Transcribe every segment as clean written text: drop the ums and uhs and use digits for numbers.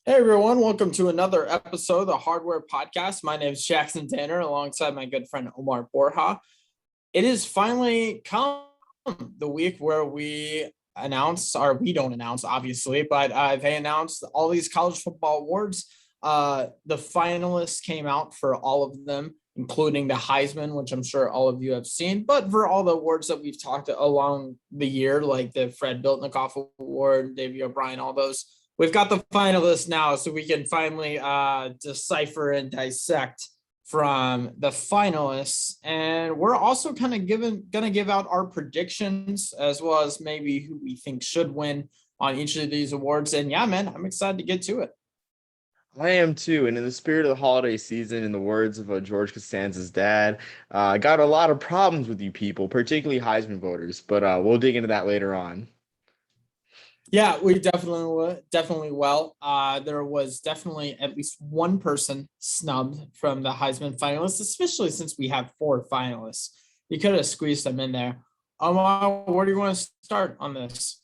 Hey everyone, welcome to another episode of the Hardware Podcast. My name is Jackson Tanner alongside my good friend Omar Borja. It is finally come the week where we don't announce, obviously, but they announced all these college football awards. The finalists came out for all of them, including the Heisman, which I'm sure all of you have seen, but for all the awards that we've talked along the year, like the Fred Biletnikoff Award, Davey O'Brien, all those, we've got the finalists now, so we can finally decipher and dissect from the finalists. And we're also kind of gonna give out our predictions as well as maybe who we think should win on each of these awards. And yeah, man, I'm excited to get to it. I am too. And in the spirit of the holiday season, in the words of George Costanza's dad, I got a lot of problems with you people, particularly Heisman voters, but we'll dig into that later on. Yeah, we definitely will. There was definitely at least one person snubbed from the Heisman finalists, especially since we have four finalists. You could have squeezed them in there. Where do you want to start on this?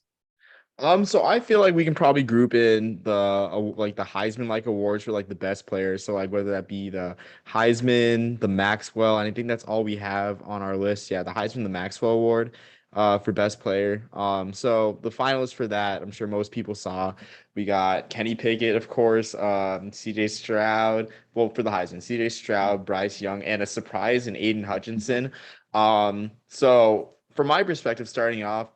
So I feel like we can probably group in the like the Heisman like awards for like the best players. So like whether that be the Heisman, the Maxwell, and I think that's all we have on our list. Yeah, the Heisman, the Maxwell Award, for best player. So the finalists for that, I'm sure most people saw. We got Kenny Pickett, of course, CJ Stroud. Well, for the Heisman, CJ Stroud, Bryce Young, and a surprise in Aiden Hutchinson. So from my perspective, starting off.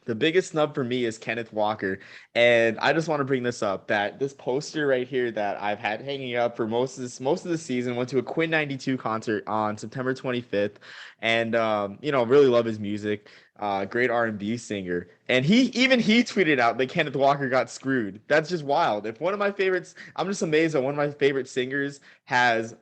The biggest snub for me is Kenneth Walker. And I just want to bring this up that this poster right here that I've had hanging up for most of the season went to a Quinn 92 concert on September 25th. And really love his music. Great R&B singer. And he tweeted out that Kenneth Walker got screwed. That's just wild. If one of my favorites, I'm just amazed that one of my favorite singers has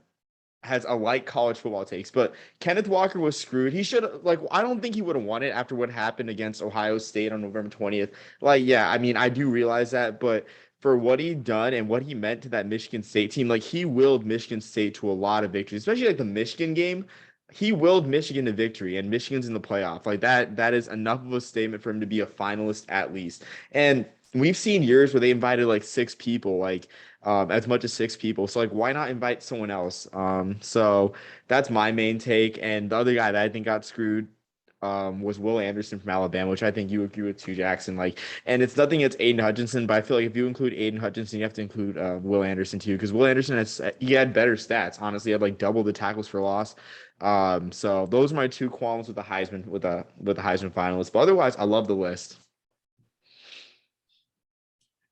a light college football takes, but Kenneth Walker was screwed. He should like I don't think he would have won it after what happened against Ohio State on November 20th. Like, yeah, I mean, I do realize that, but for what he done and what he meant to that Michigan State team, like he willed Michigan State to a lot of victories, especially like the Michigan game. He willed Michigan to victory, and Michigan's in the playoff. Like that is enough of a statement for him to be a finalist at least. And we've seen years where they invited like six people, like as much as six people. So like, why not invite someone else? So that's my main take. And the other guy that I think got screwed was Will Anderson from Alabama, which I think you agree with too, Jackson. Like, and it's nothing against Aiden Hutchinson, but I feel like if you include Aiden Hutchinson, you have to include Will Anderson too, because Will Anderson he had better stats. Honestly, he had like double the tackles for loss. So those are my two qualms with the Heisman with the Heisman finalists. But otherwise, I love the list.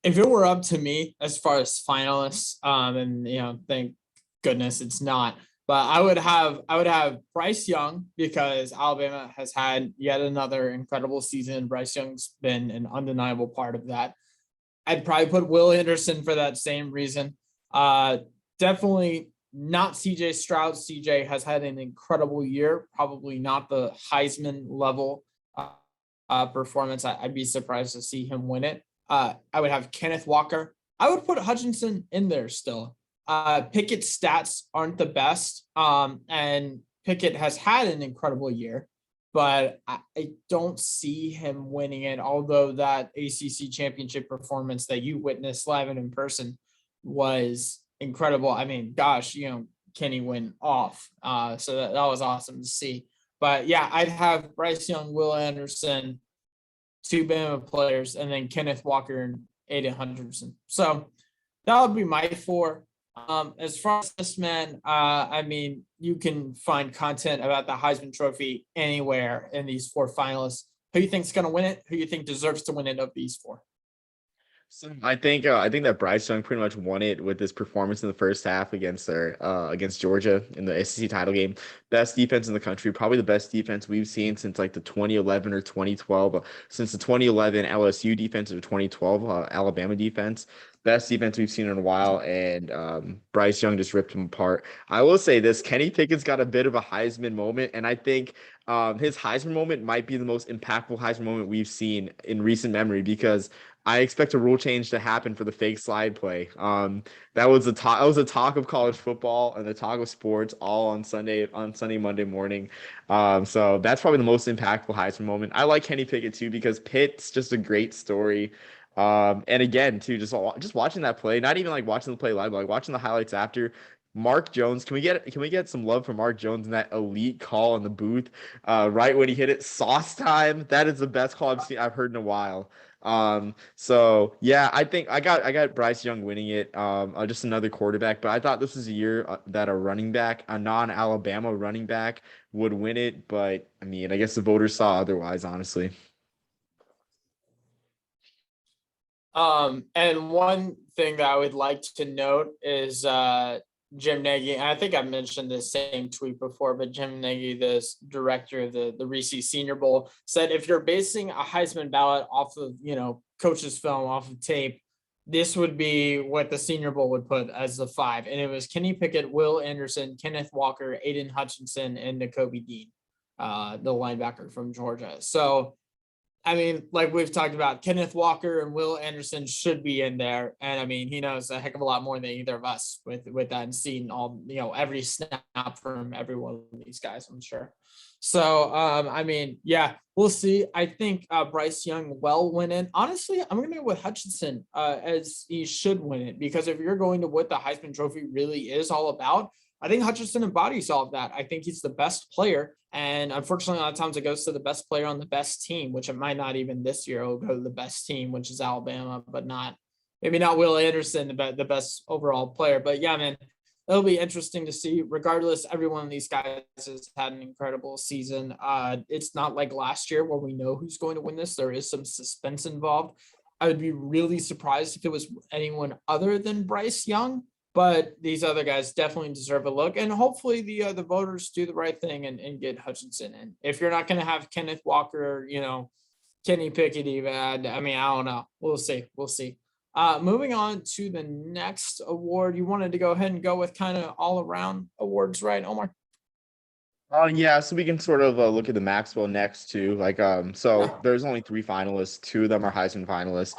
If it were up to me as far as finalists, and thank goodness it's not, but I would have Bryce Young because Alabama has had yet another incredible season. Bryce Young's been an undeniable part of that. I'd probably put Will Anderson for that same reason. Definitely not CJ Stroud. CJ has had an incredible year, probably not the Heisman level performance. I'd be surprised to see him win it. I would have Kenneth Walker. I would put Hutchinson in there still. Pickett's stats aren't the best, and Pickett has had an incredible year, but I don't see him winning it. Although that ACC championship performance that you witnessed live and in person was incredible. I mean, gosh, Kenny went off. So that was awesome to see. But yeah, I'd have Bryce Young, Will Anderson, two Bama players, and then Kenneth Walker and Aiden Hutchinson. So that would be my four. As far as this man, I mean, you can find content about the Heisman Trophy anywhere in these four finalists. Who you think's going to win it? Who you think deserves to win it of these four? So I think that Bryce Young pretty much won it with his performance in the first half against Georgia in the SEC title game. Best defense in the country, probably the best defense we've seen since like the 2011 or 2012, since the 2011 LSU defense or 2012 Alabama defense. Best defense we've seen in a while, and Bryce Young just ripped him apart. I will say this: Kenny Pickett's got a bit of a Heisman moment, and I think his Heisman moment might be the most impactful Heisman moment we've seen in recent memory because I expect a rule change to happen for the fake slide play. That was the talk. That was the talk of college football and the talk of sports all on Sunday, Monday morning. So that's probably the most impactful Heisman moment. I like Kenny Pickett too because Pitt's just a great story. And again, too, just watching that play, not even like watching the play live, but like watching the highlights after. Mark Jones, can we get some love from Mark Jones in that elite call in the booth? Right when he hit it, sauce time. That is the best call I've heard in a while. So yeah, I think I got Bryce Young winning it. Just another quarterback, but I thought this was a year that a running back, a non-Alabama running back, would win it. But I mean, I guess the voters saw otherwise, honestly. And one thing that I would like to note is Jim Nagy. And I think I mentioned the same tweet before, but Jim Nagy, the director of the Reese Senior Bowl, said if you're basing a Heisman ballot off of coach's film, off of tape, this would be what the Senior Bowl would put as the five, and it was Kenny Pickett, Will Anderson, Kenneth Walker, Aiden Hutchinson, and Nakobe Dean, the linebacker from Georgia. So I mean, like we've talked about, Kenneth Walker and Will Anderson should be in there. And I mean, he knows a heck of a lot more than either of us with that and seeing all, every snap from every one of these guys, I'm sure. So, I mean, yeah, we'll see. I think Bryce Young will win it. Honestly, I'm going to go with Hutchinson as he should win it, because if you're going to what the Heisman Trophy really is all about, I think Hutchinson embodies all of that. I think he's the best player. And unfortunately, a lot of times it goes to the best player on the best team, which it might not even this year. It'll go to the best team, which is Alabama, but maybe not Will Anderson, the best overall player. But yeah, man, it'll be interesting to see. Regardless, every one of these guys has had an incredible season. It's not like last year where we know who's going to win this. There is some suspense involved. I would be really surprised if it was anyone other than Bryce Young. But these other guys definitely deserve a look, and hopefully the voters do the right thing and get Hutchinson in. If you're not going to have Kenneth Walker, Kenny Pickett, even I mean, I don't know. We'll see. We'll see. Moving on to the next award, you wanted to go ahead and go with kind of all around awards, right, Omar? Yeah, so we can sort of look at the Maxwell next too. So Yeah. there's only three finalists. Two of them are Heisman finalists.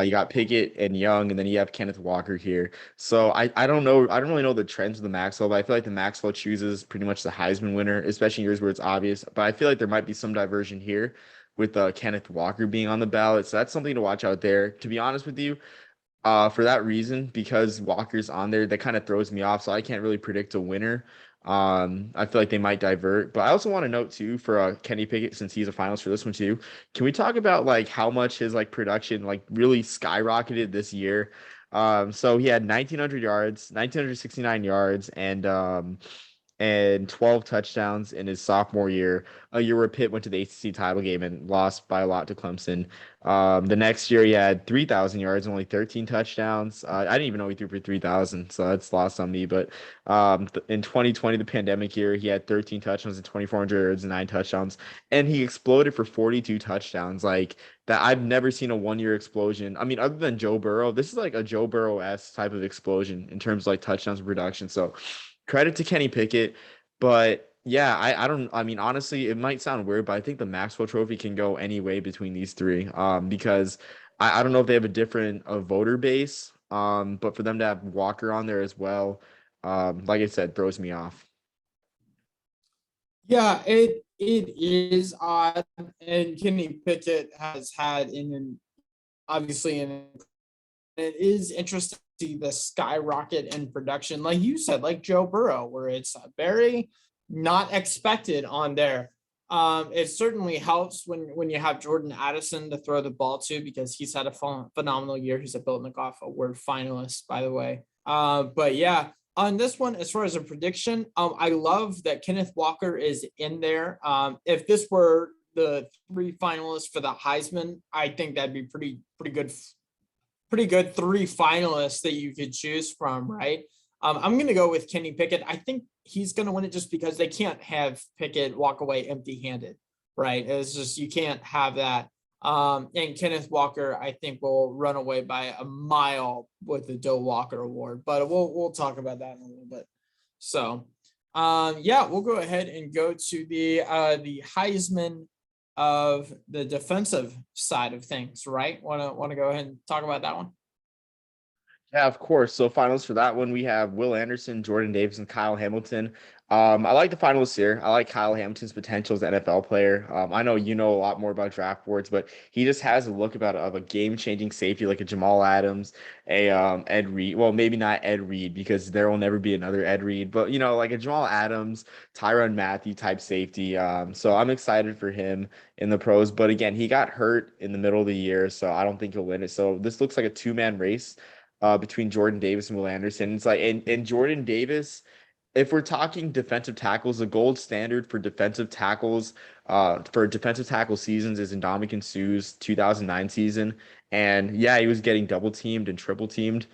You got Pickett and Young, and then you have Kenneth Walker here. So I don't know. I don't really know the trends of the Maxwell, but I feel like the Maxwell chooses pretty much the Heisman winner, especially in years where it's obvious. But I feel like there might be some diversion here with Kenneth Walker being on the ballot. So that's something to watch out there. To be honest with you, for that reason, because Walker's on there, that kind of throws me off. So I can't really predict a winner. I feel like they might divert, but I also want to note too for Kenny Pickett, since he's a finalist for this one too. Can we talk about like how much his like production like really skyrocketed this year? So he had 1,900 yards, 1,969 yards, and 12 touchdowns in his sophomore year, a year where Pitt went to the ACC title game and lost by a lot to Clemson. The next year, he had 3,000 yards and only 13 touchdowns. I didn't even know he threw for 3,000, so that's lost on me. But in 2020, the pandemic year, he had 13 touchdowns and 2,400 yards and 9 touchdowns, and he exploded for 42 touchdowns. Like that, I've never seen a 1 year explosion. I mean, other than Joe Burrow, this is like a Joe Burrow-esque type of explosion in terms of like touchdowns and production. So credit to Kenny Pickett, but yeah, I don't. I mean, honestly, it might sound weird, but I think the Maxwell Trophy can go any way between these three. Because I don't know if they have a different voter base. But for them to have Walker on there as well, like I said, throws me off. Yeah, it is odd, and Kenny Pickett has had obviously an it is interesting to see the skyrocket in production, like you said, like Joe Burrow, where it's very not expected on there. It certainly helps when you have Jordan Addison to throw the ball to, because he's had a phenomenal year. He's a Biletnikoff Award finalist, by the way. But yeah, on this one, as far as a prediction, I love that Kenneth Walker is in there. If this were the three finalists for the Heisman, I think that'd be pretty good three finalists that you could choose from, right? I'm going to go with Kenny Pickett. I think he's going to win it just because they can't have Pickett walk away empty-handed, right? It's just you can't have that. And Kenneth Walker, I think, will run away by a mile with the Doe Walker Award, but we'll talk about that in a little bit. So, yeah, we'll go ahead and go to the Heisman of the defensive side of things, right? Want to go ahead and talk about that one? Yeah, of course. So finals for that one, we have Will Anderson, Jordan Davis, and Kyle Hamilton. I like the finalists here. I like Kyle Hamilton's potential as an NFL player. I know you know a lot more about draft boards, but he just has a look about of a game-changing safety like a Jamal Adams, a Ed Reed. Well, maybe not Ed Reed because there will never be another Ed Reed, but you know, like a Jamal Adams, Tyrann Mathieu type safety. So I'm excited for him in the pros. But again, he got hurt in the middle of the year, so I don't think he'll win it. So this looks like a two-man race between Jordan Davis and Will Anderson. It's like and Jordan Davis, if we're talking defensive tackles, the gold standard for defensive tackle seasons is Ndamukong Suh's 2009 season. And yeah, he was getting double teamed and triple teamed,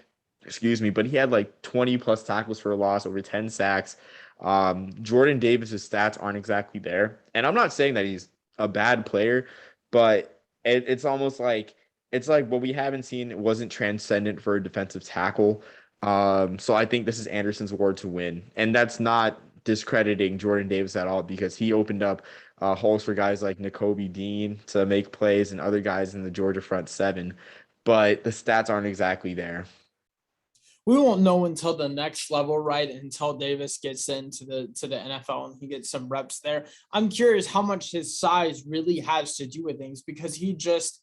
excuse me, but he had like 20 plus tackles for a loss, over 10 sacks. Jordan Davis's stats aren't exactly there. And I'm not saying that he's a bad player, but it's almost like it's like what we haven't seen wasn't transcendent for a defensive tackle. So I think this is Anderson's award to win. And that's not discrediting Jordan Davis at all because he opened up holes for guys like Nakobe Dean to make plays and other guys in the Georgia front seven. But the stats aren't exactly there. We won't know until the next level, right? Until Davis gets into the NFL and he gets some reps there. I'm curious how much his size really has to do with things because he just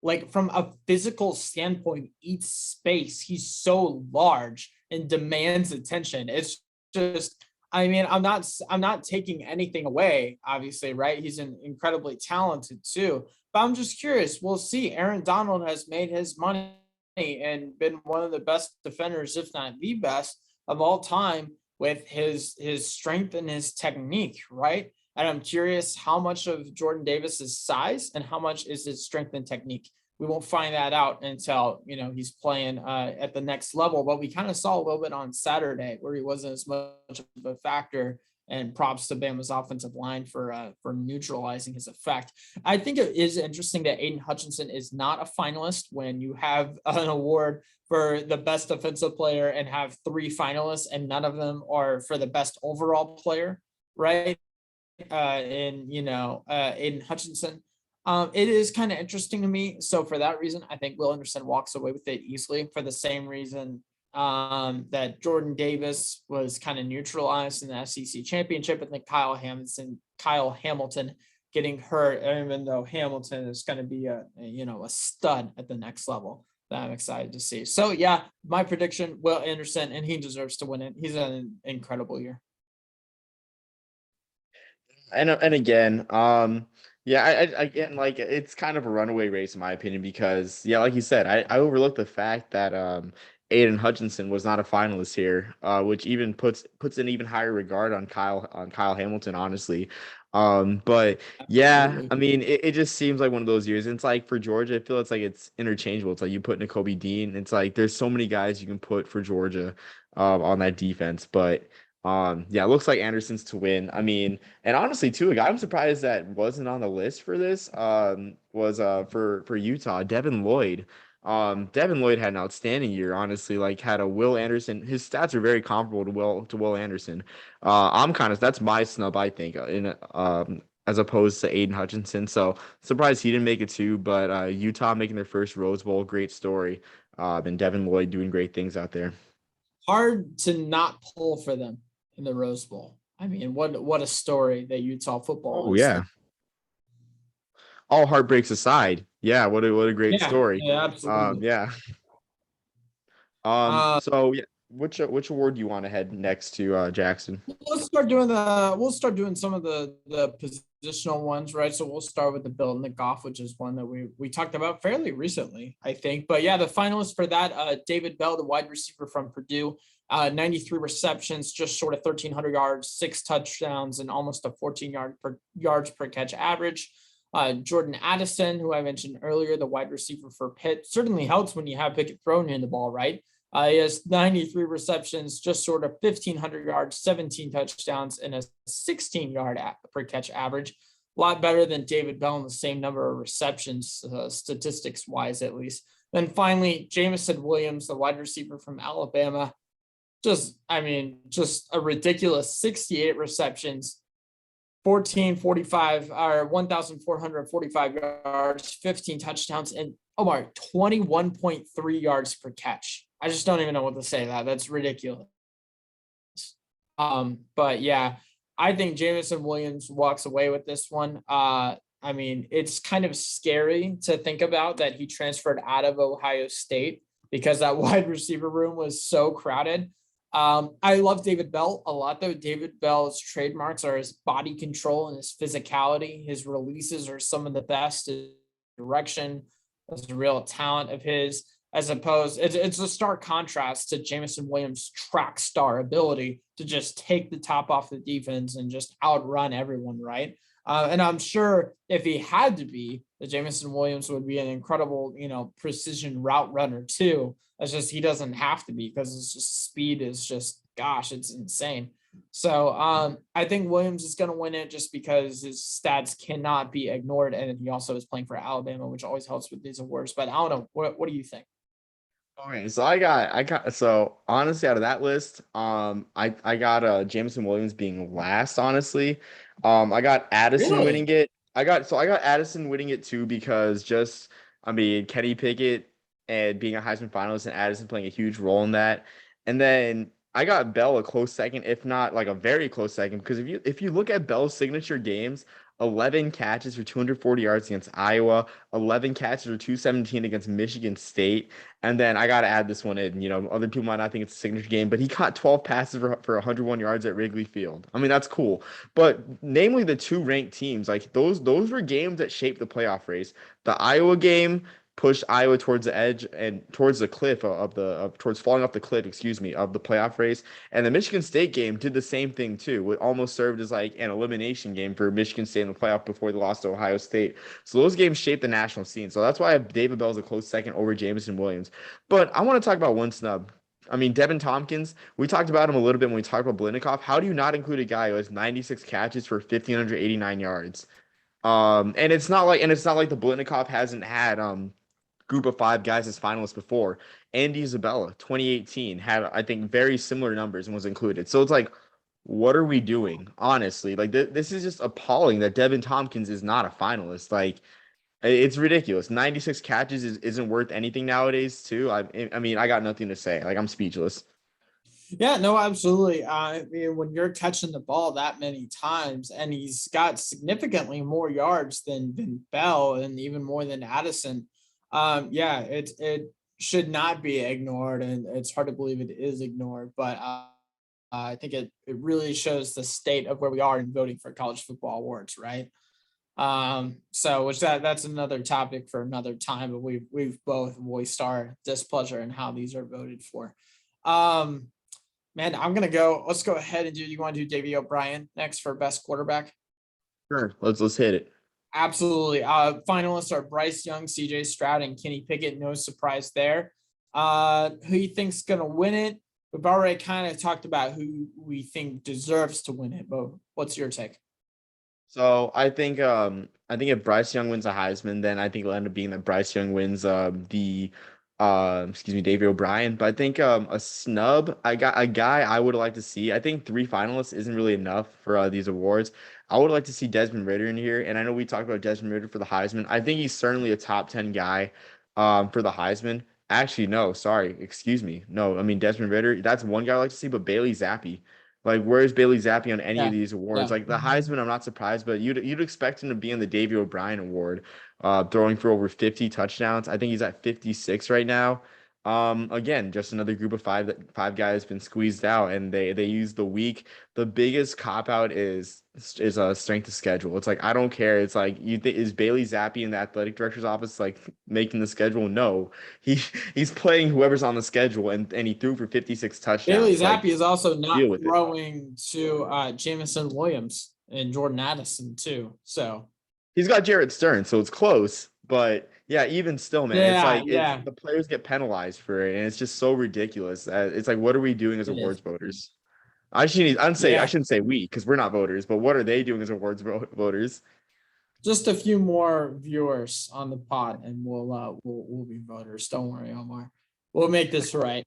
like from a physical standpoint eats space. He's so large and demands attention. It's just I mean, I'm not taking anything away, obviously, right? He's an incredibly talented too. But I'm just curious. We'll see. Aaron Donald has made his money and been one of the best defenders, if not the best of all time, with his strength and his technique, right? And I'm curious how much of Jordan Davis's size and how much is his strength and technique. We won't find that out until he's playing at the next level. But we kind of saw a little bit on Saturday where he wasn't as much of a factor. And props to Bama's offensive line for neutralizing his effect. I think it is interesting that Aiden Hutchinson is not a finalist when you have an award for the best defensive player and have three finalists and none of them are for the best overall player, right? Aiden Hutchinson. It is kind of interesting to me. So for that reason, I think Will Anderson walks away with it easily for the same reason that Jordan Davis was kind of neutralized in the SEC championship, and then Kyle Hamilton getting hurt, even though Hamilton is going to be a stud at the next level that I'm excited to see. So yeah, my prediction, Will Anderson, and he deserves to win it. He's an incredible year. And again, yeah, I again like it's kind of a runaway race in my opinion because yeah, like you said, I overlooked the fact that Aiden Hutchinson was not a finalist here, which even puts an even higher regard on Kyle Hamilton, honestly. But yeah, Absolutely. I mean, it just seems like one of those years. And it's like for Georgia, I feel it's interchangeable. It's like you put Nakobe Dean. It's like there's so many guys you can put for Georgia, on that defense. But yeah, it looks like Anderson's to win. I mean, and honestly, too, a guy I'm surprised that wasn't on the list for this was for Utah, Devin Lloyd. Devin Lloyd had an outstanding year, honestly. Like had a Will Anderson. His stats are very comparable to Will Anderson. That's my snub, I think, in as opposed to Aiden Hutchinson. So surprised he didn't make it too. But Utah making their first Rose Bowl, great story. And Devin Lloyd doing great things out there. Hard to not pull for them in the Rose Bowl. I mean, what a story that Utah football Oh is. yeah. All heartbreaks aside, yeah, what a great story. Yeah, absolutely. Yeah. Uh, So yeah, which award do you want to head next to, Jackson? we'll start doing some of the positional ones, right? So we'll start with the Bill Goff, which is one that we talked about fairly recently, I think. But yeah, the finalists for that, David Bell, the wide receiver from Purdue, 93 receptions, just short of 1,300 yards, 6 touchdowns, and almost a 14 yards per catch average. Jordan Addison, who I mentioned earlier, the wide receiver for Pitt, certainly helps when you have Pickett throwing in the ball, right? He has 93 receptions, just short of 1,500 yards, 17 touchdowns, and a 16-yard per catch average. A lot better than David Bell in the same number of receptions, statistics-wise at least. Then finally, Jamison Williams, the wide receiver from Alabama, just a ridiculous 68 receptions, 1,445 yards, 15 touchdowns, and Omar, 21.3 yards per catch. I just don't even know what to say. That's ridiculous. But yeah, I think Jamison Williams walks away with this one. I mean, it's kind of scary to think about that he transferred out of Ohio State because that wide receiver room was so crowded. I love David Bell a lot, though. David Bell's trademarks are his body control and his physicality. His releases are some of the best. His direction is a real talent of his, as opposed, it's a stark contrast to Jamison Williams' track star ability to just take the top off the defense and just outrun everyone, right? And I'm sure if he had to be, that Jamison Williams would be an incredible, precision route runner too. It's just he doesn't have to be because it's just speed is just, gosh, it's insane. So I think Williams is going to win it just because his stats cannot be ignored, and he also is playing for Alabama, which always helps with these awards. But I don't know, what do you think? Okay, so so honestly, out of that list, I got Jameson Williams being last, honestly. I got Addison Really? winning it. I got Addison winning it too because I mean, Kenny Pickett and being a Heisman finalist and Addison playing a huge role in that. And then I got Bell a close second, if not like a very close second, because if you look at Bell's signature games, 11 catches for 240 yards against Iowa, 11 catches for 217 against Michigan State. And then I got to add this one in. Other people might not think it's a signature game, but he caught 12 passes for 101 yards at Wrigley Field. I mean, that's cool. But namely the two ranked teams, like those were games that shaped the playoff race. The Iowa game pushed Iowa towards the edge and towards the cliff towards falling off the cliff, of the playoff race. And the Michigan State game did the same thing too. It almost served as like an elimination game for Michigan State in the playoff before they lost to Ohio State. So those games shaped the national scene. So that's why I have David Bell as a close second over Jamison Williams. But I want to talk about one snub. I mean, Devin Tompkins, we talked about him a little bit when we talked about Blinokoff. How do you not include a guy who has 96 catches for 1,589 yards? And it's not like the Blinokoff hasn't had group of five guys as finalists before. Andy Isabella, 2018, had, I think, very similar numbers and was included. So it's like, what are we doing? Honestly, like this is just appalling that Devin Tompkins is not a finalist. Like, it's ridiculous. 96 catches isn't worth anything nowadays, too. I mean, I got nothing to say. Like, I'm speechless. Yeah, no, absolutely. I mean, when you're catching the ball that many times, and he's got significantly more yards than Bell, and even more than Addison, yeah, it should not be ignored, and it's hard to believe it is ignored. But I think it really shows the state of where we are in voting for college football awards, right? So which that's another topic for another time, but we've both voiced our displeasure in how these are voted for. Um, Man, let's go ahead and you want to do Davey O'Brien next for best quarterback? Sure. Let's hit it. Absolutely. Finalists are Bryce Young, CJ Stroud, and Kenny Pickett. No surprise there. Who you think's going to win it? We've already kind of talked about who we think deserves to win it, but what's your take? So I think if Bryce Young wins a Heisman, then I think it'll end up being that Bryce Young wins Davey O'Brien. But I think a snub, I got a guy I would like to see. I think 3 finalists isn't really enough for these awards. I would like to see Desmond Ridder in here. And I know we talked about Desmond Ridder for the Heisman. I think he's certainly a top 10 guy for the Heisman. Actually, no, sorry, excuse me. No, I mean Desmond Ridder, that's one guy I like to see, but Bailey Zappi. Like, where's Bailey Zappi on any of Yeah. these awards? Yeah. Like the Heisman, I'm not surprised, but you'd expect him to be in the Davey O'Brien Award, throwing for over 50 touchdowns. I think he's at 56 right now. Again, just another group of five guys been squeezed out, and they use the week. The biggest cop out is a strength of schedule. It's like I don't care. It's like is Bailey Zappi in the athletic director's office like making the schedule? No, he's playing whoever's on the schedule, and he threw for 56 Bailey touchdowns. Like Zappi is also not deal with it. throwing to Jamison Williams and Jordan Addison too. So He's got Jared Stern, so it's close. But yeah, even still, man, it's like yeah, the players get penalized for it, and it's just so ridiculous. It's like, what are we doing as it awards is. voters? I Yeah, shouldn't say we because we're not voters, but what are they doing as awards voters? just a few more viewers on the pod, and we'll be voters. Don't worry, Omar. We'll make this right.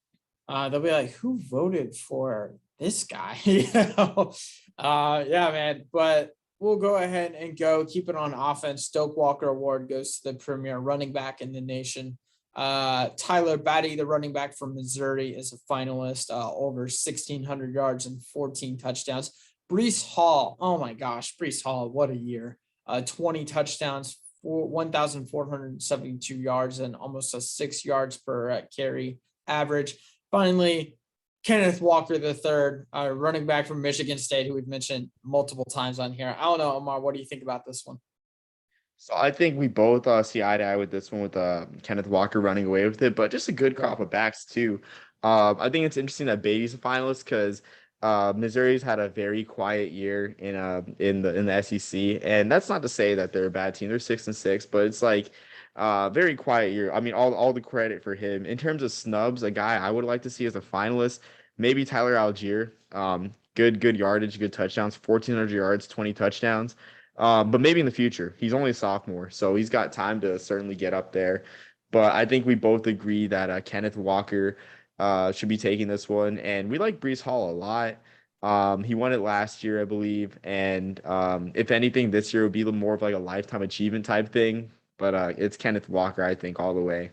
They'll be like, "Who voted for this guy?" Yeah, man. But we'll go ahead and keep it on offense. Stoke Walker Award goes to the premier running back in the nation. Tyler Batty, the running back from Missouri, is a finalist, over 1,600 yards and 14 touchdowns. Breece Hall, oh my gosh, Breece Hall, what a year. 20 touchdowns, 1,472 yards, and almost a 6 yards per carry average. Finally, Kenneth Walker III, running back from Michigan State, who we've mentioned multiple times on here. I don't know, Omar, what do you think about this one? So I think we both see eye to eye with this one with Kenneth Walker running away with it, but just a good crop of backs too. I think it's interesting that Beatty's a finalist because Missouri's had a very quiet year in the SEC, and that's not to say that they're a bad team. They're 6-6, but it's like very quiet year. I mean, all the credit for him in terms of snubs. A guy I would like to see as a finalist, maybe Tyler Algier. Good yardage, good touchdowns, 1,400 yards, 20 touchdowns. But maybe in the future. He's only a sophomore, so he's got time to certainly get up there. But I think we both agree that Kenneth Walker should be taking this one, and we like Breece Hall a lot. He won it last year, I believe, and if anything, this year would be more of like a lifetime achievement type thing. But it's Kenneth Walker, I think, all the way.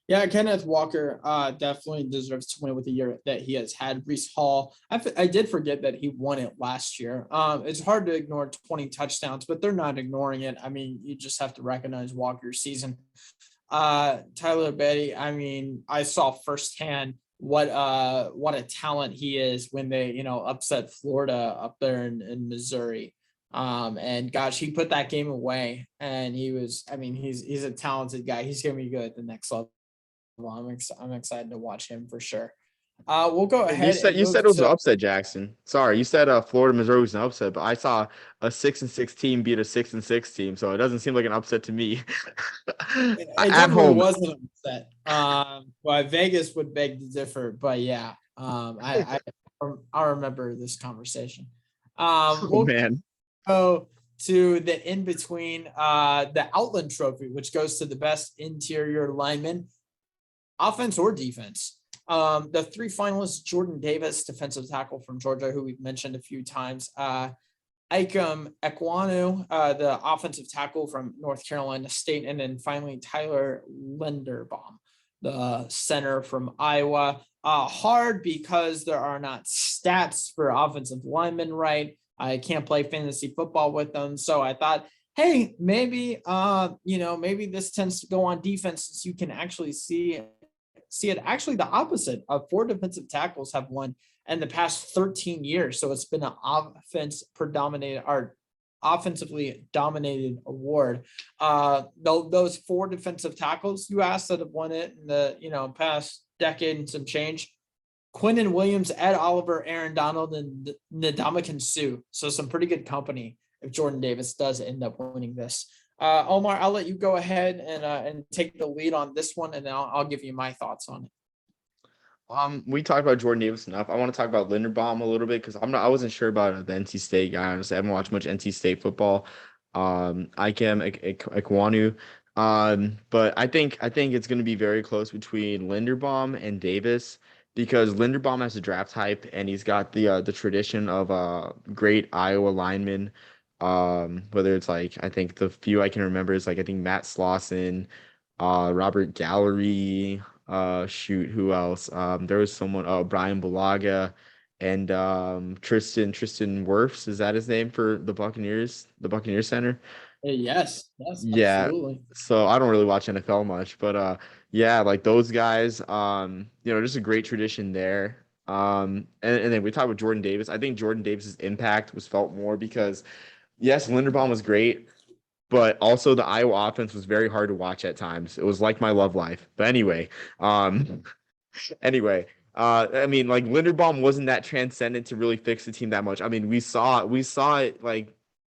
Yeah, Kenneth Walker definitely deserves to win with the year that he has had. Breece Hall, I did forget that he won it last year. It's hard to ignore 20 touchdowns, but they're not ignoring it. I mean, you just have to recognize Walker's season. Tyler Betty, I mean, I saw firsthand what a talent he is when they, upset Florida up there in Missouri. And gosh, he put that game away, and he's a talented guy. He's gonna be good at the next level. I'm excited to watch him for sure. We'll go ahead. You said it was an upset, Jackson. Sorry, you said Florida Missouri was an upset, but I saw a 6-6 team beat a 6-6 team, so it doesn't seem like an upset to me. It At definitely home, wasn't an upset. Well, Vegas would beg to differ, but yeah, I remember this conversation. oh We'll man. go to the in between, the Outland Trophy, which goes to the best interior lineman, offense or defense. The three finalists: Jordan Davis, defensive tackle from Georgia, who we've mentioned a few times. Ikem Ekwonu, the offensive tackle from North Carolina State. And then finally, Tyler Linderbaum, the center from Iowa. Hard because there are not stats for offensive linemen, right? I can't play fantasy football with them. So I thought, hey, maybe, maybe this tends to go on defense, since you can actually see it actually the opposite of 4 defensive tackles have won in the past 13 years. So it's been an offensively dominated award. Those 4 defensive tackles you asked that have won it in the past decade and some change: Quinnen Williams, Ed Oliver, Aaron Donald, and Ndamukong Suh. So some pretty good company if Jordan Davis does end up winning this. Omar, I'll let you go ahead and take the lead on this one, and then I'll give you my thoughts on it. We talked about Jordan Davis enough. I want to talk about Linderbaum a little bit because I wasn't sure about the NC State guy. Honestly, I haven't watched much NC State football. Ikem Ekwonu. But I think it's going to be very close between Linderbaum and Davis because Linderbaum has a draft hype and he's got the tradition of great Iowa linemen. Whether it's like, I think the few I can remember is like, I think Matt Slauson, Robert Gallery, who else? There was someone, Brian Bulaga, and Tristan Wirfs. Is that his name for the Buccaneers center? Yes, Yeah. absolutely. So I don't really watch NFL much, but yeah, like those guys, just a great tradition there. And then we talk about Jordan Davis. I think Jordan Davis's impact was felt more because yes, Linderbaum was great, but also the Iowa offense was very hard to watch at times. It was like my love life. But um, anyway, I mean, like Linderbaum wasn't that transcendent to really fix the team that much. I mean, we saw it like,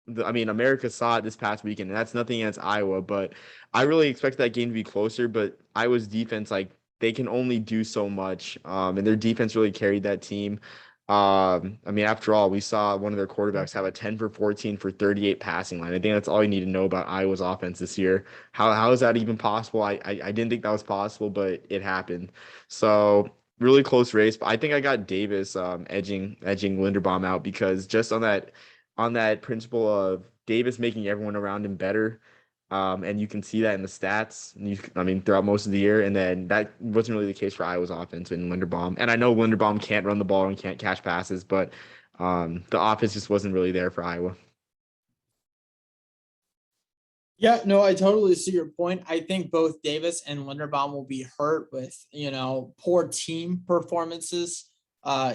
America saw it this past weekend, and that's nothing against Iowa, but I really expected that game to be closer. But Iowa's defense, like, they can only do so much, and their defense really carried that team. After all, we saw one of their quarterbacks have a 10 for 14 for 38 passing line. I think that's all you need to know about Iowa's offense this year. How is that even possible? I didn't think that was possible, but it happened. So really close race, but I think I got Davis edging Linderbaum out because just on that principle of Davis making everyone around him better. And you can see that in the stats. Throughout most of the year, and then that wasn't really the case for Iowa's offense in Linderbaum. And I know Linderbaum can't run the ball and can't catch passes, but the offense just wasn't really there for Iowa. Yeah, no, I totally see your point. I think both Davis and Linderbaum will be hurt with, poor team performances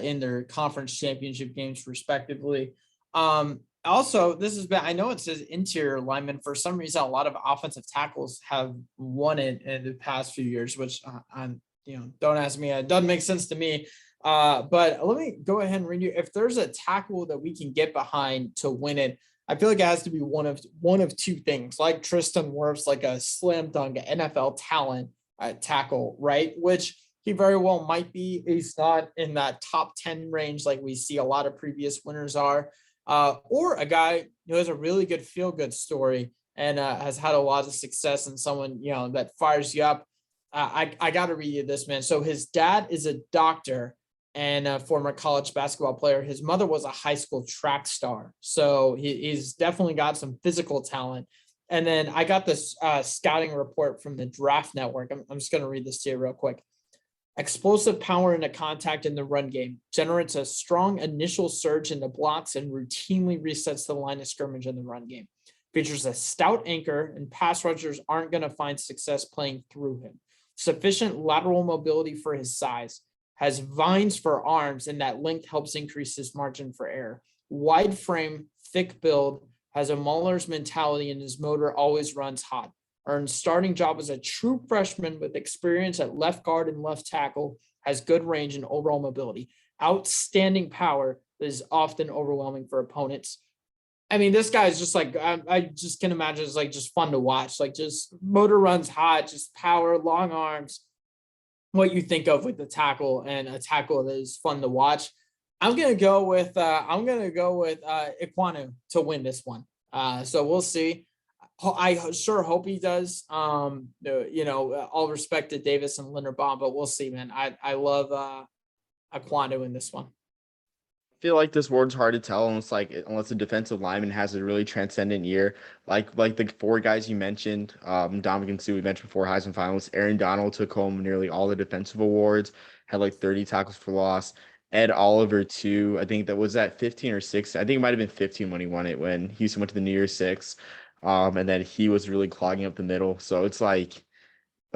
in their conference championship games, respectively. Also, this has been, I know it says interior lineman. For some reason, a lot of offensive tackles have won it in the past few years, which don't ask me. It doesn't make sense to me. But let me go ahead and read you. If there's a tackle that we can get behind to win it, I feel like it has to be one of two things, like Tristan Wirfs, like a slam dunk NFL talent tackle, right? Which he very well might be. He's not in that top 10 range like we see a lot of previous winners are. Or a guy who has a really good feel-good story and has had a lot of success, and someone, that fires you up. I got to read you this, man. So his dad is a doctor and a former college basketball player. His mother was a high school track star. So he's definitely got some physical talent. And then I got this scouting report from the Draft Network. I'm just going to read this to you real quick. Explosive power into contact in the run game, generates a strong initial surge into blocks, and routinely resets the line of scrimmage in the run game. Features a stout anchor, and pass rushers aren't going to find success playing through him. Sufficient lateral mobility for his size. Has vines for arms, and that length helps increase his margin for error. Wide frame, thick build, has a Muller's mentality, and his motor always runs hot. Earned starting job as a true freshman with experience at left guard and left tackle, has good range and overall mobility. Outstanding power that is often overwhelming for opponents. I mean, this guy is just like, I just can imagine it's like just fun to watch. Like just motor runs hot, just power, long arms. What you think of with the tackle, and a tackle that is fun to watch. I'm gonna go with Iquanu to win this one. So we'll see. I sure hope he does. All respect to Davis and Linderbaum, but we'll see, man. I love Iquanu in this one. I feel like this word's hard to tell unless a defensive lineman has a really transcendent year. Like the four guys you mentioned, Dominican Sue, we mentioned before, Heisman finalists. Aaron Donald took home nearly all the defensive awards, had like 30 tackles for loss. Ed Oliver too. I think that was at 15 or 16. I think it might have been 15 when he won it, when Houston went to the New Year's Six. And then he was really clogging up the middle. So it's like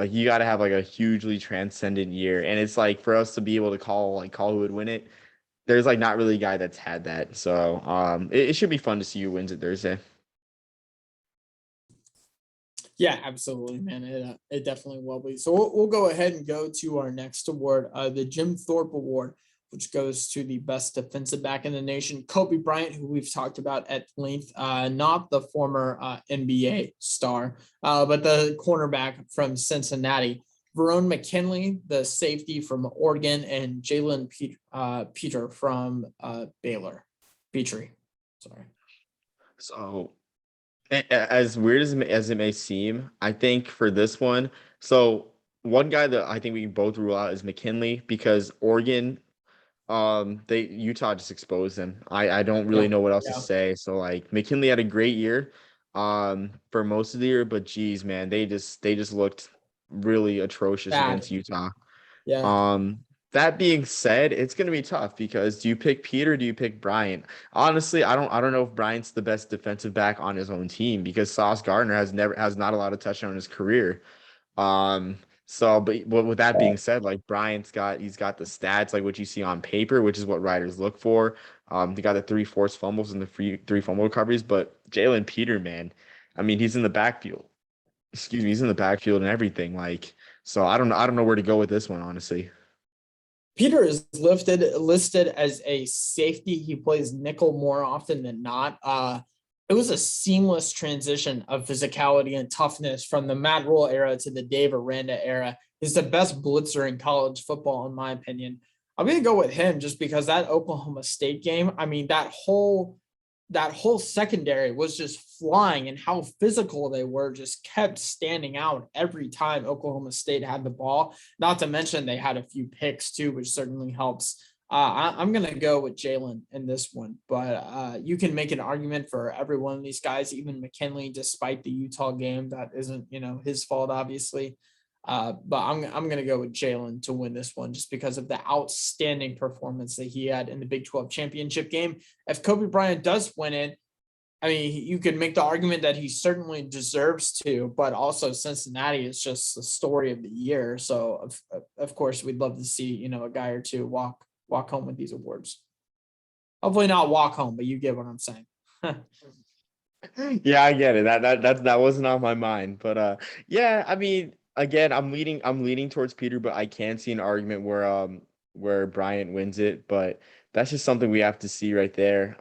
you got to have like a hugely transcendent year, and it's like for us to be able to call who would win it. There's like not really a guy that's had that. So it should be fun to see who wins it Thursday. Yeah, absolutely, man. It definitely will be. So we'll go ahead and go to our next award, the Jim Thorpe Award, which goes to the best defensive back in the nation, Kobe Bryant, who we've talked about at length, not the former NBA star, but the cornerback from Cincinnati. Verone McKinley, the safety from Oregon, and Jalen Peter from Baylor. Petrie, sorry. So as weird as it may seem, I think for this one, so one guy that I think we can both rule out is McKinley, because Oregon, Utah just exposed him. I don't really know what else to say. So like McKinley had a great year for most of the year, but geez, man, they just looked really atrocious against Utah. Yeah. That being said, it's gonna be tough, because do you pick Pete or do you pick Bryant? Honestly, I don't know if Bryant's the best defensive back on his own team, because Sauce Gardner has not a lot of touchdown in his career. But with that being said, like Bryant's got the stats like what you see on paper, which is what writers look for. They got the 3 forced fumbles and the three fumble recoveries, but Jalen Peter, man, I mean, he's in the backfield. Excuse me, he's in the backfield and everything. Like, so I don't know where to go with this one, honestly. Peter is listed as a safety. He plays nickel more often than not. It was a seamless transition of physicality and toughness from the Matt Rule era to the Dave Aranda era. He's the best blitzer in college football, in my opinion. I'm going to go with him just because that Oklahoma State game, I mean, that whole secondary was just flying, and how physical they were just kept standing out every time Oklahoma State had the ball. Not to mention they had a few picks too, which certainly helps. I'm going to go with Jalen in this one, but you can make an argument for every one of these guys, even McKinley, despite the Utah game. That isn't, his fault, obviously. But I'm going to go with Jalen to win this one just because of the outstanding performance that he had in the Big 12 championship game. If Kobe Bryant does win it, I mean, you could make the argument that he certainly deserves to, but also Cincinnati is just the story of the year. So of course, we'd love to see, a guy or two walk home with these awards. Hopefully not walk home, but you get what I'm saying. Yeah, I get it. That wasn't on my mind, but yeah, I mean, again, I'm leaning towards Peter, but I can see an argument where Bryant wins it, but that's just something we have to see right there.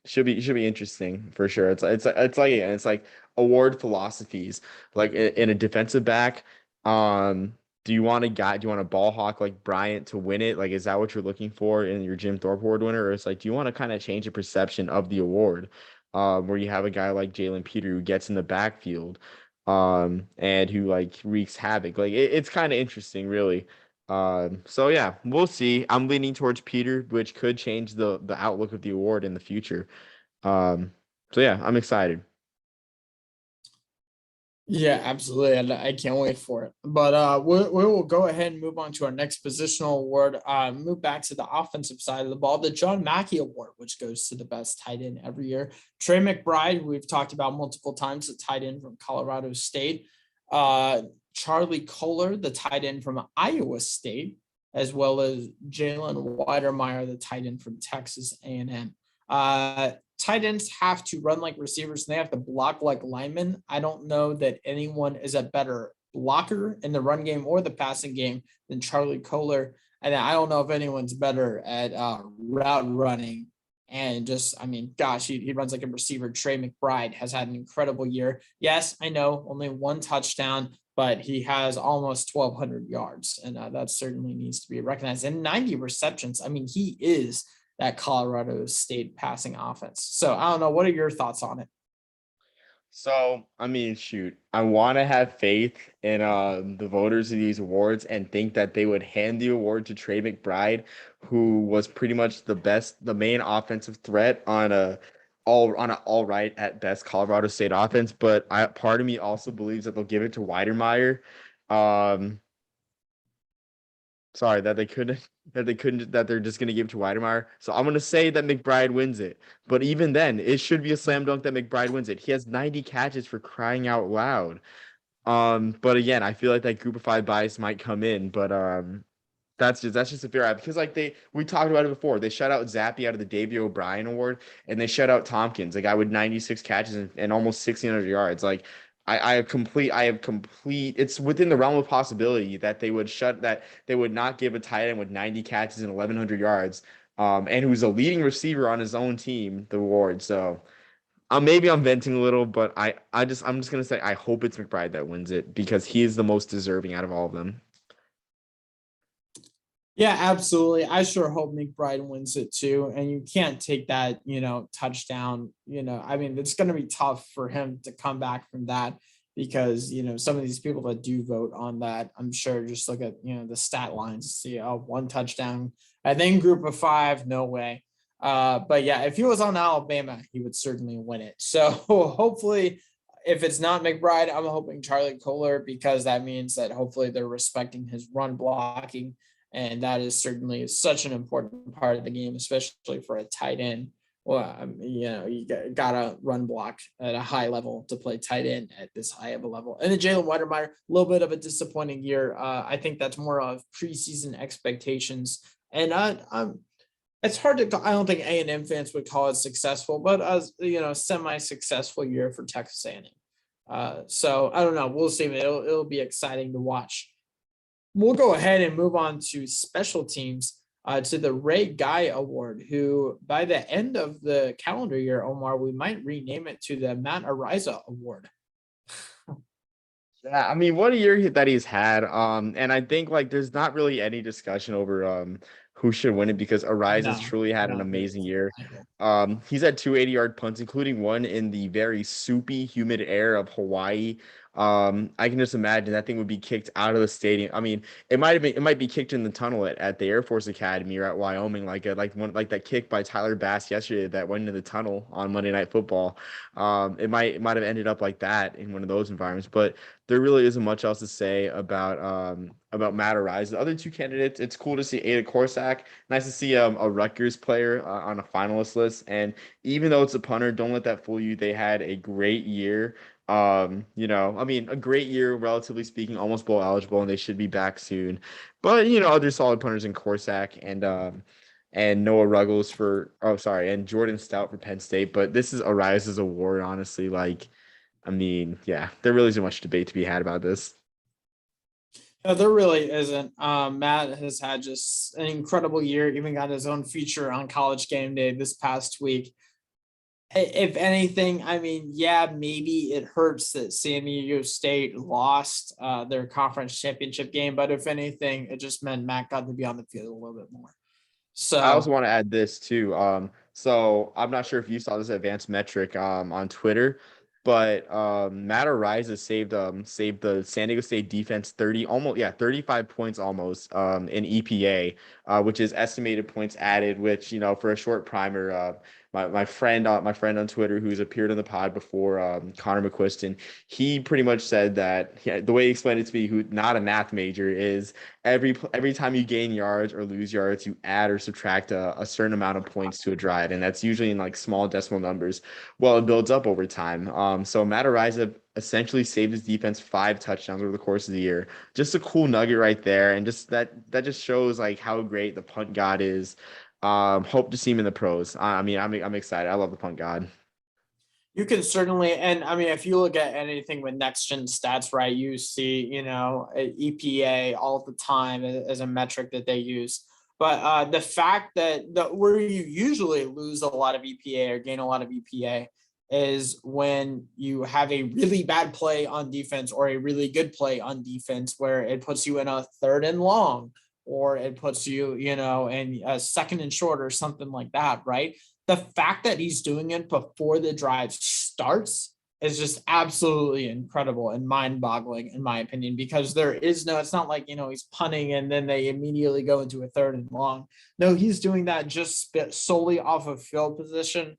Should be interesting for sure. It's like award philosophies. Like in a defensive back, do you want a ball hawk like Bryant to win it? Like, is that what you're looking for in your Jim Thorpe Award winner? Or it's like, do you want to kind of change the perception of the award? Where you have a guy like Jalen Peter who gets in the backfield, and who like wreaks havoc. Like it's kind of interesting, really. So yeah, we'll see. I'm leaning towards Peter, which could change the outlook of the award in the future. So yeah, I'm excited. Yeah, absolutely. I can't wait for it. But we will go ahead and move on to our next positional award. Move back to the offensive side of the ball, the John Mackey Award, which goes to the best tight end every year. Trey McBride, we've talked about multiple times, the tight end from Colorado State. Charlie Kohler, the tight end from Iowa State, as well as Jalen Weidermeyer, the tight end from Texas A&M. Tight ends have to run like receivers and they have to block like linemen. I don't know that anyone is a better blocker in the run game or the passing game than Charlie Kohler. And I don't know if anyone's better at route running. And just, I mean, gosh, he runs like a receiver. Trey McBride has had an incredible year. Yes, I know, only one touchdown, but he has almost 1,200 yards. And that certainly needs to be recognized. And 90 receptions. I mean, he is that Colorado State passing offense. So I don't know. What are your thoughts on it? So, I mean, shoot, I want to have faith in the voters of these awards and think that they would hand the award to Trey McBride, who was pretty much the main offensive threat on an all right at best Colorado State offense. But part of me also believes that they'll give it to Weidermeyer. Um, Sorry that they're just gonna give it to Weidemeyer. So I'm gonna say that McBride wins it. But even then, it should be a slam dunk that McBride wins it. He has 90 catches for crying out loud. But again, I feel like that group of five bias might come in, but that's just a fair because we talked about it before. They shut out Zappy out of the Davey O'Brien Award, and they shut out Tompkins, a guy with 96 catches and almost 1,600 yards. Like I have complete. It's within the realm of possibility that they would not give a tight end with 90 catches and 1,100 yards, and who's a leading receiver on his own team the award. So. Maybe I'm venting a little, but I'm just gonna say I hope it's McBride that wins it because he is the most deserving out of all of them. Yeah, absolutely. I sure hope McBride wins it too. And you can't take that, touchdown. I mean, it's going to be tough for him to come back from that because, some of these people that do vote on that, I'm sure just look at, the stat lines, see, one touchdown. I think group of five, no way. But yeah, if he was on Alabama, he would certainly win it. So hopefully, if it's not McBride, I'm hoping Charlie Kohler because that means that hopefully they're respecting his run blocking. And that is certainly such an important part of the game, especially for a tight end. Well, you got to run block at a high level to play tight end at this high of a level. And then Jalen Weidermeyer, a little bit of a disappointing year. I think that's more of preseason expectations. And it's hard to, I don't think A&M fans would call it successful, but as semi-successful year for Texas A&M. So I don't know. We'll see. It'll be exciting to watch. We'll go ahead and move on to special teams, to the Ray Guy Award, who by the end of the calendar year, Omar, we might rename it to the Matt Ariza Award. Yeah, I mean, what a year that he's had. And I think there's not really any discussion over who should win it because Ariza's truly had an amazing year. He's had 2 80-yard punts, including one in the very soupy, humid air of Hawaii. I can just imagine that thing would be kicked out of the stadium. I mean, it might be kicked in the tunnel at the Air Force Academy or at Wyoming, like that kick by Tyler Bass yesterday that went into the tunnel on Monday Night Football. It might have ended up like that in one of those environments, but there really isn't much else to say about Matt Arise. The other two candidates, it's cool to see Ada Corsack. Nice to see a Rutgers player on a finalist list. And even though it's a punter, don't let that fool you. They had a great year. I mean, a great year, relatively speaking, almost bowl eligible, and they should be back soon. But other solid punters in Corsack and Noah Ruggles and Jordan Stout for Penn State. But this is Arise's award, honestly. Like, I mean, yeah, there really isn't much debate to be had about this. No, there really isn't. Matt has had just an incredible year, even got his own feature on College Game Day this past week. If anything, I mean, yeah, maybe it hurts that San Diego State lost their conference championship game, but if anything, it just meant Matt got to be on the field a little bit more. I also So, want to add this too. So I'm not sure if you saw this advanced metric on Twitter, but Matt Ariza saved the San Diego State defense 35 points almost in EPA, which is estimated points added, which for a short primer, my friend on Twitter who's appeared on the pod before, Connor McQuiston, he pretty much said that the way he explained it to me, who not a math major, is every time you gain yards or lose yards, you add or subtract a certain amount of points to a drive, and that's usually in like small decimal numbers. Well, it builds up over time. So Matt Ariza essentially saved his defense 5 touchdowns over the course of the year. Just a cool nugget right there, and just that just shows like how great the punt god is. Hope to see him in the pros. I mean, I'm excited. I love the punt god. you can certainly, and I mean, if you look at anything with next gen stats, right, you see, EPA all the time as a metric that they use. But the fact that where you usually lose a lot of EPA or gain a lot of EPA is when you have a really bad play on defense or a really good play on defense, where it puts you in a 3rd and long, or it puts you, in a 2nd and short or something like that, right? The fact that he's doing it before the drive starts is just absolutely incredible and mind-boggling, in my opinion, because it's not like, he's punting and then they immediately go into a 3rd and long. No, he's doing that just solely off of field position.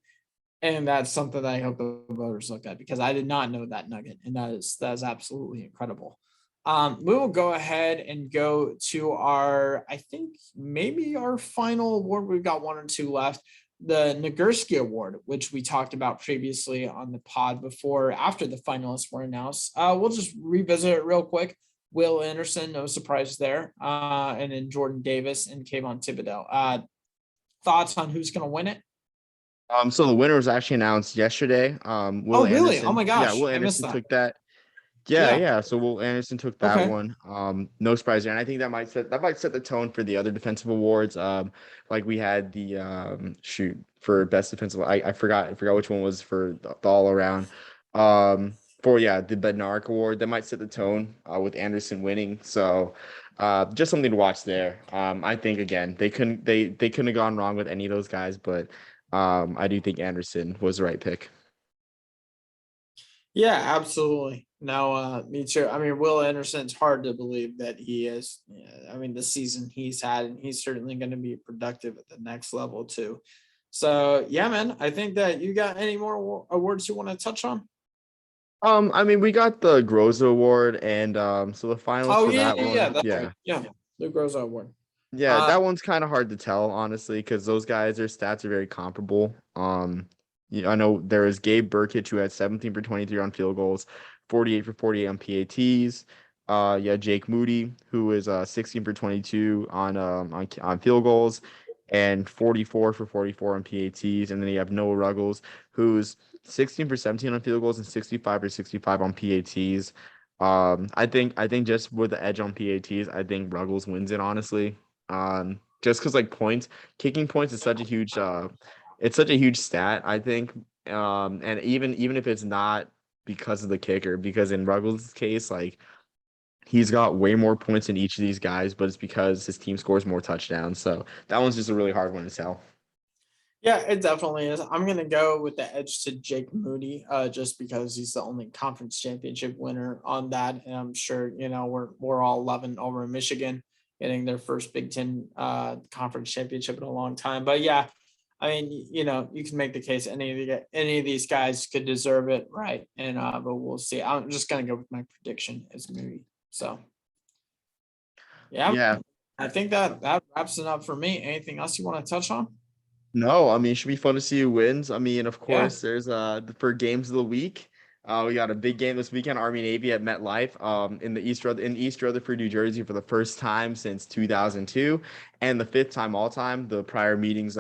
And that's something that I hope the voters look at, because I did not know that nugget. And that is absolutely incredible. We will go ahead and go to I think maybe our final award. We've got 1 or 2 left. The Nagurski Award, which we talked about previously on the pod after the finalists were announced. We'll just revisit it real quick. Will Anderson, no surprise there. And then Jordan Davis and Kayvon Thibodeau. Thoughts on who's going to win it? So the winner was actually announced yesterday. Will Oh, really? Anderson. Oh my Yeah, gosh, Will I missed Anderson that. took that. Yeah, Yeah. yeah. So Will Anderson took that Okay. one. No surprise there. And I think that might set the tone for the other defensive awards. Like we had the for best defensive. I forgot which one was for the all around. The Bednarik Award. That might set the tone with Anderson winning. So just something to watch there. I think again they couldn't have gone wrong with any of those guys, but I do think Anderson was the right pick. Yeah, absolutely. No, me too. I mean, Will Anderson, it's hard to believe that he is. I mean, the season he's had, and he's certainly going to be productive at the next level too. So, yeah, man, I think that you got any more awards you want to touch on? I mean, we got the Groza Award, and so the finals Oh, for yeah, that yeah, yeah. one, That's yeah, right. Yeah, the Groza Award. yeah, Uh, that one's kind of hard to tell, honestly, because those guys, their stats are very comparable. I know there was Gabe Burkett who had 17 for 23 on field goals, 48 for 48 on PATs. Jake Moody, who is 16 for 22 on field goals, and 44 for 44 on PATs. And then you have Noah Ruggles, who's 16 for 17 on field goals and 65 for 65 on PATs. I think just with the edge on PATs, I think Ruggles wins it, honestly. Just because like kicking points is such a huge it's such a huge stat, I think. And even if it's not because of the kicker, because in Ruggles' case, like he's got way more points than each of these guys, but it's because his team scores more touchdowns. So that one's just a really hard one to tell. Yeah, it definitely is. I'm gonna go with the edge to Jake Moody, just because he's the only conference championship winner on that, and I'm sure we're all loving over Michigan getting their first Big Ten conference championship in a long time. But yeah, I mean, you can make the case any of these guys could deserve it, right? And but we'll see. I'm just gonna go with my prediction as Moody. So yeah, Yeah. I think that wraps it up for me. Anything else you want to touch on? No, I mean, it should be fun to see who wins. I mean, of Yeah. course, there's for games of the week. We got a big game this weekend, Army Navy at MetLife, in East Rutherford, New Jersey, for the first time since 2002, and the fifth time all time. The prior meetings,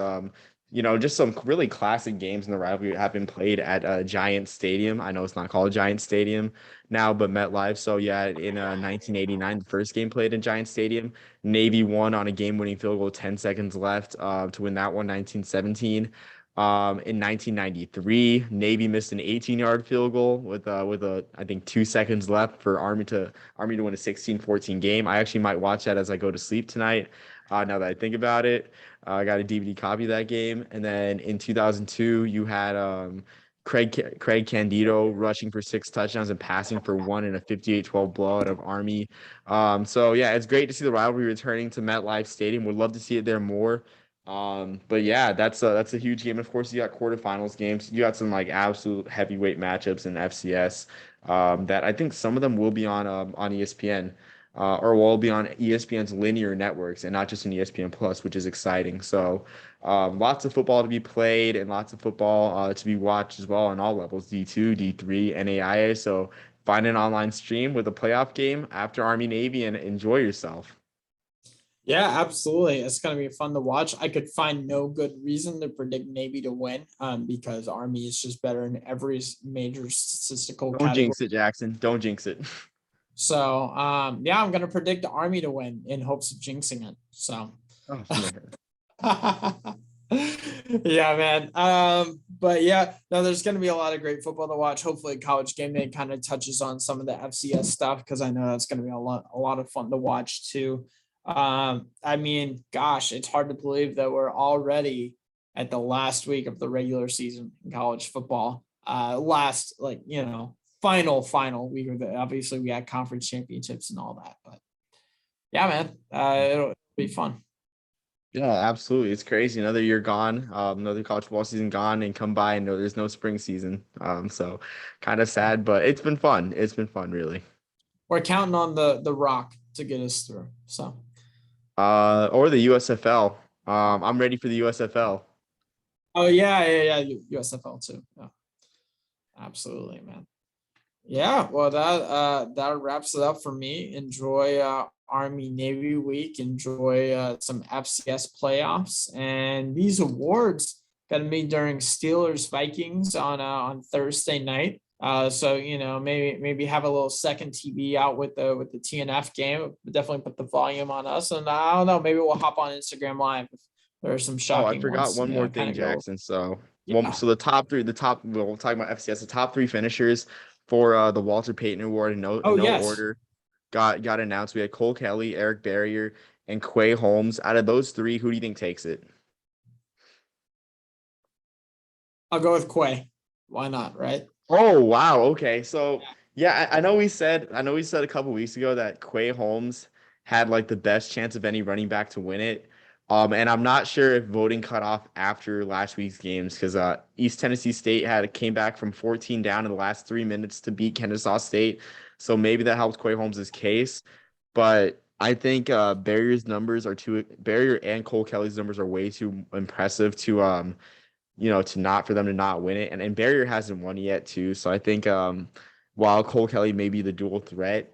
just some really classic games in the rivalry have been played at Giant Stadium. I know it's not called Giant Stadium now, but MetLife. So yeah, in 1989, the first game played in Giant Stadium. Navy won on a game-winning field goal, 10 seconds left to win that one, 1917. In 1993, Navy missed an 18-yard field goal with I think 2 seconds left for Army to win a 16-14 game. I actually might watch that as I go to sleep tonight. Now that I think about it, I got a DVD copy of that game. And then in 2002, you had Craig Candido rushing for 6 touchdowns and passing for one in a 58-12 blowout of Army. So yeah, it's great to see the rivalry returning to MetLife Stadium. Would love to see it there more. But yeah, that's a huge game. Of course, you got quarterfinals games. You got some like absolute heavyweight matchups in FCS. That I think some of them will be on ESPN. Or will be on ESPN's linear networks and not just in ESPN Plus, which is exciting. So, lots of football to be played and lots of football to be watched as well on all levels, D2, D3, NAIA. So find an online stream with a playoff game after Army Navy and enjoy yourself. Yeah, absolutely. It's going to be fun to watch. I could find no good reason to predict Navy to win, because Army is just better in every major statistical Don't category. jinx it, Jackson. Don't jinx it. So, yeah, I'm going to predict the Army to win in hopes of jinxing it. So, Oh, man. yeah, man. But yeah, no, there's going to be a lot of great football to watch. Hopefully, College Game Day kind of touches on some of the FCS stuff because I know that's going to be a lot of fun to watch too. I mean, gosh, it's hard to believe that we're already at the last week of the regular season in college football. Last, like, final week of the, obviously we had conference championships and all that, but yeah, man, it'll be fun. Yeah, absolutely. It's crazy. Another year gone, another college football season gone, and come by and no, there's no spring season. So kind of sad, but it's been fun. It's been fun, really. We're counting on the Rock to get us through. So, Or the USFL. I'm ready for the USFL. oh yeah, USFL too. Yeah, absolutely, man. Yeah, well, that wraps it up for me. Enjoy Army Navy week. Enjoy some FCS playoffs, and these awards going to be during Steelers Vikings on Thursday night. So maybe have a little second TV out with the TNF game. Definitely put the volume on us, and I don't know, maybe we'll hop on Instagram Live if there are some Oh, I shocking forgot ones. one more Kind thing, of go. Jackson. So, well, Yeah. so we'll talk about FCS. The top three finishers for the Walter Payton Award in Oh no yes, order got announced. We had Cole Kelly, Eric Barrier, and Quay Holmes. Out of those three, who do you think takes it? I'll go with Quay. Why not? Right? Oh, wow. Okay. So yeah, I know we said a couple weeks ago that Quay Holmes had like the best chance of any running back to win it. And I'm not sure if voting cut off after last week's games because East Tennessee State came back from 14 down in the last 3 minutes to beat Kennesaw State. So maybe that helps Quay Holmes' case. But I think Barrier and Cole Kelly's numbers are way too impressive to not for them to not win it. And Barrier hasn't won yet too. So I think while Cole Kelly may be the dual threat,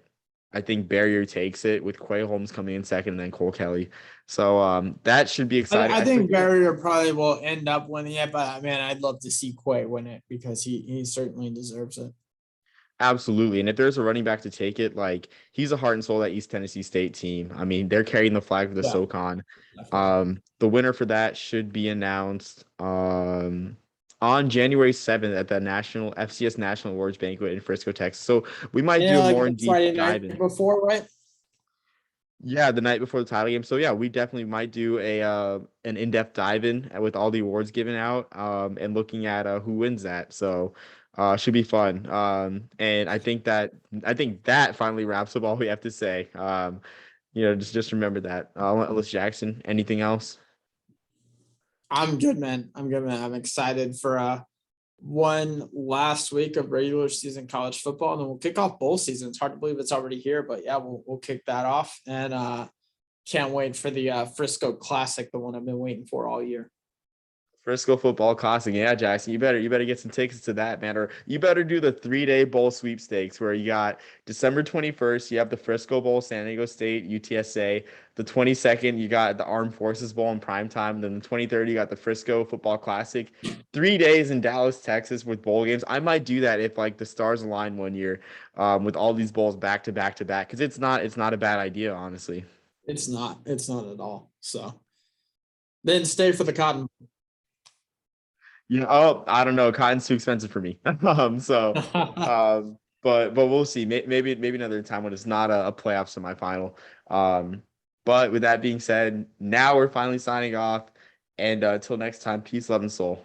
I think Barrier takes it with Quay Holmes coming in second and then Cole Kelly. So that should be exciting. I I think forget. Barrier probably will end up winning it, but man, I'd love to see Quay win it because he certainly deserves it. Absolutely. And if there's a running back to take it, like he's a heart and soul of that East Tennessee State team. I mean, they're carrying the flag for the Yeah, SoCon. definitely. The winner for that should be announced on January 7th at the National FCS National Awards Banquet in Frisco, Texas. So we might do Yeah, a like more in deep Friday dive night in. before, right? Yeah, the night before the title game. So yeah, we definitely might do a an in-depth dive in with all the awards given out and looking at who wins that. So should be fun. And I think that finally wraps up all we have to say. Just remember that. Unless Jackson, anything else? I'm good, man. I'm good, man. I'm excited for one last week of regular season college football, and then we'll kick off bowl season. It's hard to believe it's already here, but yeah, we'll kick that off, and can't wait for the Frisco Classic, the one I've been waiting for all year. Frisco Football Classic. Yeah, Jackson, you better get some tickets to that, man. Or you better do the 3-day bowl sweepstakes where you got December 21st, you have the Frisco Bowl, San Diego State, UTSA. The 22nd, you got the Armed Forces Bowl in prime time. Then the 23rd, you got the Frisco Football Classic. 3 days in Dallas, Texas with bowl games. I might do that if like the stars align one year with all these bowls back to back to back. Because it's not a bad idea, honestly. It's not at all. So then stay for the Cotton. Yeah. Oh, I don't know. Cotton's too expensive for me. So, but we'll see. Maybe another time when it's not a playoff semifinal. But with that being said, now we're finally signing off. And until next time, peace, love, and soul.